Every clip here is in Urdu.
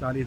40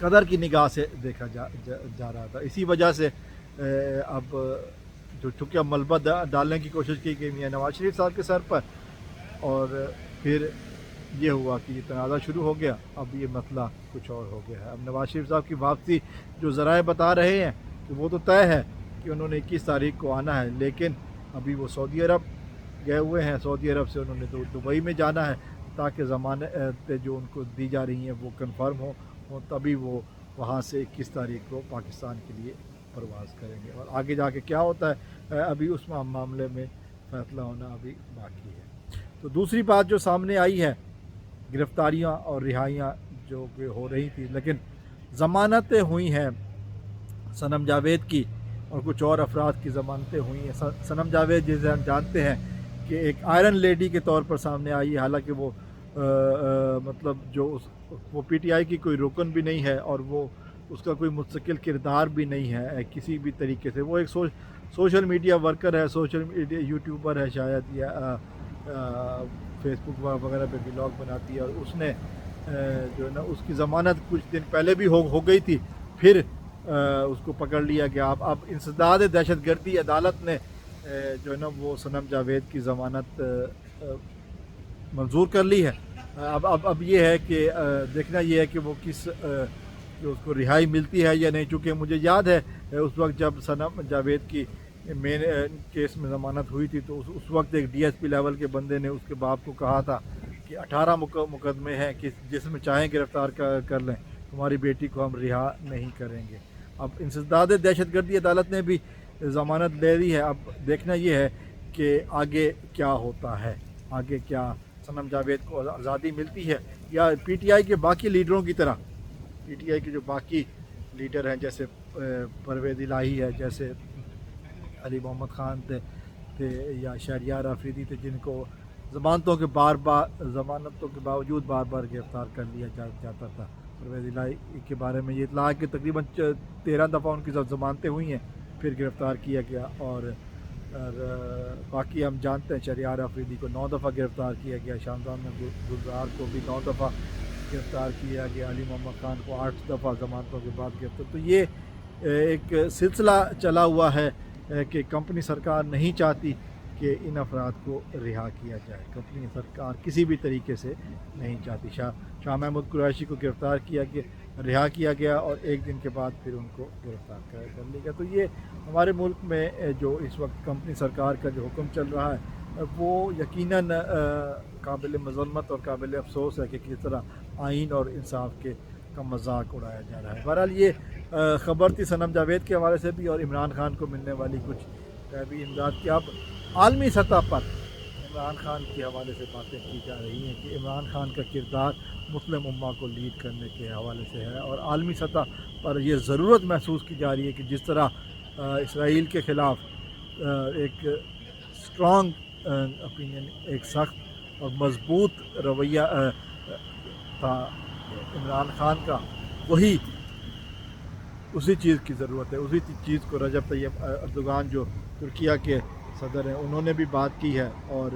قدر کی نگاہ سے دیکھا جا رہا تھا. اسی وجہ سے اب جو چونکہ اب ملبہ ڈالنے کی کوشش کی گئی میاں نواز شریف صاحب کے سر پر, اور پھر یہ ہوا کہ یہ تنازع شروع ہو گیا. اب یہ مسئلہ کچھ اور ہو گیا ہے. اب نواز شریف صاحب کی واپسی جو ذرائع بتا رہے ہیں کہ وہ تو طے ہے کہ انہوں نے 21 تاریخ کو آنا ہے, لیکن ابھی وہ سعودی عرب گئے ہوئے ہیں. سعودی عرب سے انہوں نے دبئی میں جانا ہے تاکہ ضمانتیں جو ان کو دی جا رہی ہیں وہ کنفرم ہوں, تبھی وہ وہاں سے 21 تاریخ کو پاکستان کے لیے پرواز کریں گے. اور آگے جا کے کیا ہوتا ہے ابھی اس معاملے میں فیصلہ ہونا ابھی باقی ہے. تو دوسری بات جو سامنے آئی ہے, گرفتاریاں اور رہائیاں جو کہ ہو رہی تھی لیکن ضمانتیں ہوئی ہیں صنم جاوید کی, اور کچھ اور افراد کی ضمانتیں ہوئی ہیں. صنم جاوید جسے ہم جانتے ہیں کہ ایک آئرن لیڈی کے طور پر سامنے آئی ہے, حالانکہ وہ مطلب جو وہ پی ٹی آئی کی کوئی رکن بھی نہیں ہے, اور وہ اس کا کوئی مستقل کردار بھی نہیں ہے کسی بھی طریقے سے. وہ ایک سوشل میڈیا ورکر ہے, سوشل میڈیا یوٹیوبر ہے شاید, یا فیس بک وغیرہ پہ ولاگ بناتی ہے. اور اس نے جو ہے نا اس کی ضمانت کچھ دن پہلے بھی ہو گئی تھی, پھر اس کو پکڑ لیا گیا. اب انسداد دہشت گردی عدالت نے جو ہے نا وہ صنم جاوید کی ضمانت منظور کر لی ہے. اب یہ ہے کہ دیکھنا یہ ہے کہ وہ کس جو اس کو رہائی ملتی ہے یا نہیں. چونکہ مجھے یاد ہے اس وقت جب صنم جاوید کی مین کیس میں ضمانت ہوئی تھی تو اس وقت ایک ڈی ایس پی لیول کے بندے نے اس کے باپ کو کہا تھا کہ 18 مقدمے ہیں کہ جس میں چاہیں گرفتار کر لیں, تمہاری بیٹی کو ہم رہا نہیں کریں گے. اب انسداد دہشت گردی عدالت نے بھی ضمانت لے لی ہے. اب دیکھنا یہ ہے کہ آگے کیا ہوتا ہے, آگے کیا صنم جاوید کو آزادی ملتی ہے, یا پی ٹی آئی کے باقی لیڈروں کی طرح, پی ٹی آئی کے جو باقی لیڈر ہیں جیسے پرویز الہی ہے, جیسے علی محمد خان تھے یا شہریار آفریدی تھے, جن کو ضمانتوں کے باوجود بار بار گرفتار کر لیا جاتا تھا. پرویز الہی کے بارے میں یہ اطلاع ہے کہ تقریباً 13 دفعہ ان کی ضمانتیں ہوئی ہیں, پھر گرفتار کیا گیا. اور باقی ہم جانتے ہیں شہریار آفریدی کو 9 دفعہ گرفتار کیا گیا, شامزان گلزار کو بھی 9 دفعہ گرفتار کیا گیا, علی محمد خان کو 8 دفعہ ضمانتوں کے بعد گرفتار. تو یہ ایک سلسلہ چلا ہوا ہے کہ کمپنی سرکار نہیں چاہتی کہ ان افراد کو رہا کیا جائے. کمپنی سرکار کسی بھی طریقے سے نہیں چاہتی. شاہ محمود قریشی کو گرفتار رہا کیا گیا, اور ایک دن کے بعد پھر ان کو گرفتار کر لیا گیا. تو یہ ہمارے ملک میں جو اس وقت کمپنی سرکار کا جو حکم چل رہا ہے وہ یقیناً قابل مذمت اور قابل افسوس ہے کہ کس طرح آئین اور انصاف کا مذاق اڑایا جا رہا ہے. بہرحال یہ خبر تھی صنم جاوید کے حوالے سے بھی, اور عمران خان کو ملنے والی کچھ طبی امداد کی. اب عالمی سطح پر عمران خان کے حوالے سے باتیں کی جا رہی ہیں کہ عمران خان کا کردار مسلم امہ کو لیڈ کرنے کے حوالے سے ہے, اور عالمی سطح پر یہ ضرورت محسوس کی جا رہی ہے کہ جس طرح اسرائیل کے خلاف ایک اسٹرانگ اپینین, ایک سخت اور مضبوط رویہ تھا عمران خان کا, اسی چیز کی ضرورت ہے. اسی چیز کو رجب طیب اردوغان جو ترکیہ کے صدر ہیں انہوں نے بھی بات کی ہے, اور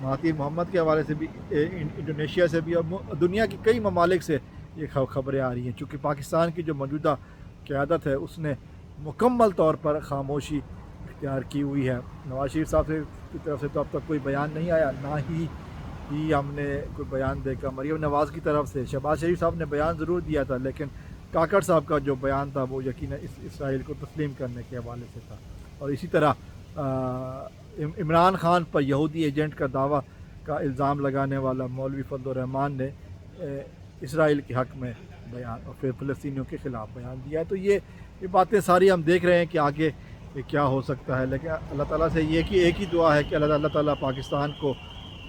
مہاتیر محمد کے حوالے سے بھی, انڈونیشیا سے بھی, اور دنیا کے کئی ممالک سے یہ خبریں آ رہی ہیں. چونکہ پاکستان کی جو موجودہ قیادت ہے اس نے مکمل طور پر خاموشی اختیار کی ہوئی ہے. نواز شریف صاحب کی طرف سے تو اب تک کوئی بیان نہیں آیا, نہ ہی ہم نے کوئی بیان دیکھا. مریم نواز کی طرف سے شہباز شریف صاحب نے بیان ضرور دیا تھا, لیکن کاکڑ صاحب کا جو بیان تھا وہ یقیناً اسرائیل کو تسلیم کرنے کے حوالے سے تھا. اور اسی طرح عمران خان پر یہودی ایجنٹ کا دعویٰ کا الزام لگانے والا مولوی فضل الرحمان نے اسرائیل کے حق میں بیان اور پھر فلسطینیوں کے خلاف بیان دیا ہے. تو یہ باتیں ساری ہم دیکھ رہے ہیں کہ آگے کیا ہو سکتا ہے. لیکن اللہ تعالیٰ سے یہ کہ ایک ہی دعا ہے کہ اللہ تعالیٰ پاکستان کو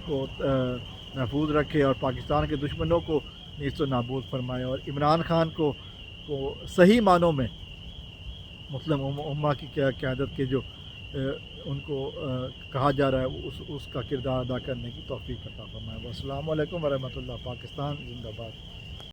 محفوظ رکھے اور پاکستان کے دشمنوں کو نیست و نابود فرمائے, اور عمران خان کو صحیح معنوں میں مسلم امہ کی قیادت کے جو ان کو کہا جا رہا ہے اس کا کردار ادا کرنے کی توفیق عطا فرمائے. السلام علیکم ورحمۃ اللہ. پاکستان زندہ باد.